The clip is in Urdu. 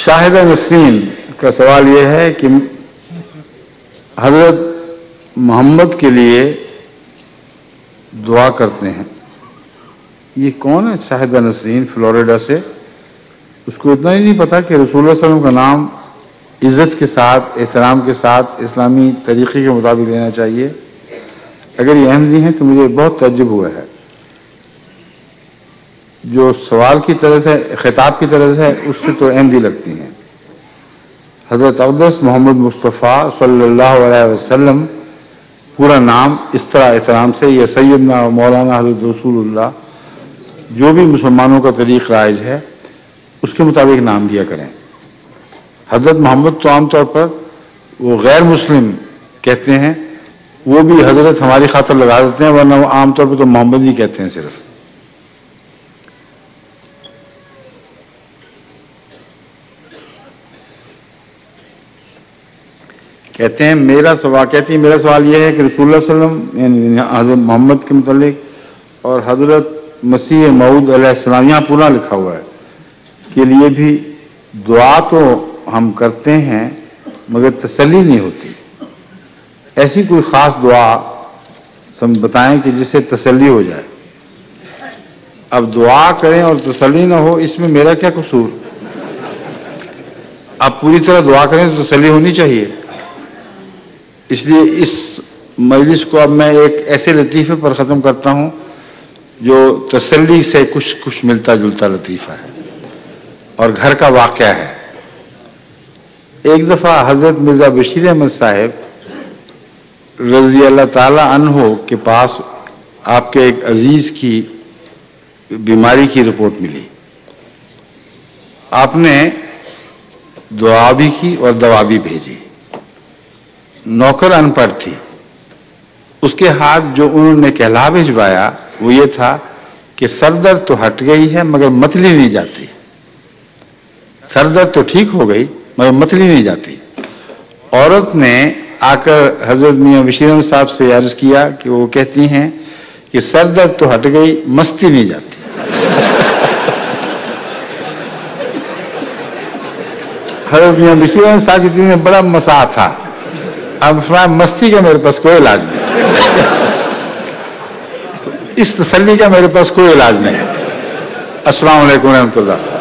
شاہدہ نسرین کا سوال یہ ہے کہ حضرت محمد کے لیے دعا کرتے ہیں. یہ کون ہے شاہدہ نسرین فلوریڈا سے؟ اس کو اتنا ہی نہیں پتا کہ رسول اللہ صلی اللہ علیہ وسلم کا نام عزت کے ساتھ، احترام کے ساتھ، اسلامی طریقے کے مطابق لینا چاہیے. اگر یہ احمدی ہیں تو مجھے بہت تعجب ہوا ہے. جو سوال کی طرح سے، خطاب کی طرح سے، اس سے تو احمدی لگتی ہیں. حضرت اقدس محمد مصطفیٰ صلی اللہ علیہ وسلم پورا نام اس طرح احترام سے، یا سیدنا و مولانا حضرت رسول اللہ، جو بھی مسلمانوں کا طریق رائج ہے اس کے مطابق نام دیا کریں. حضرت محمد تو عام طور پر وہ غیر مسلم کہتے ہیں، وہ بھی حضرت ہماری خاطر لگا دیتے ہیں، ورنہ وہ عام طور پر تو محمد ہی کہتے ہیں صرف. کہتے ہیں میرا سوال یہ ہے کہ رسول اللہ صلی اللہ علیہ وسلم یعنی حضرت محمد کے متعلق اور حضرت مسیح موعود علیہ السلام، یہاں پورا لکھا ہوا ہے، کے لیے بھی دعا تو ہم کرتے ہیں مگر تسلی نہیں ہوتی. ایسی کوئی خاص دعا بتائیں کہ جس سے تسلی ہو جائے. اب دعا کریں اور تسلی نہ ہو، اس میں میرا کیا قصور؟ آپ پوری طرح دعا کریں تو تسلی ہونی چاہیے. اس لیے اس مجلس کو اب میں ایک ایسے لطیفے پر ختم کرتا ہوں جو تسلی سے کچھ ملتا جلتا لطیفہ ہے اور گھر کا واقعہ ہے. ایک دفعہ حضرت مرزا بشیر احمد صاحب رضی اللہ تعالی عنہ کے پاس آپ کے ایک عزیز کی بیماری کی رپورٹ ملی. آپ نے دعا بھی کی اور دوا بھی بھیجی. نوکر ان پڑھ تھی. اس کے ہاتھ جو انہوں نے کہلا بھجوایا وہ یہ تھا کہ سر درد تو ہٹ گئی ہے مگر متلی نہیں جاتی. سر درد تو ٹھیک ہو گئی مگر متلی نہیں جاتی. عورت نے آ کر حضرت میاں بشیر احمد صاحب سے عرض کیا کہ وہ کہتی ہیں کہ سر درد تو ہٹ گئی، مستی نہیں جاتی. حضرت میاں بشیر احمد صاحب کی دل میں بڑا مسا تھا. اب مستی کا میرے پاس کوئی علاج نہیں، اس تسلی کا میرے پاس کوئی علاج نہیں. السلام علیکم ورحمۃ اللہ.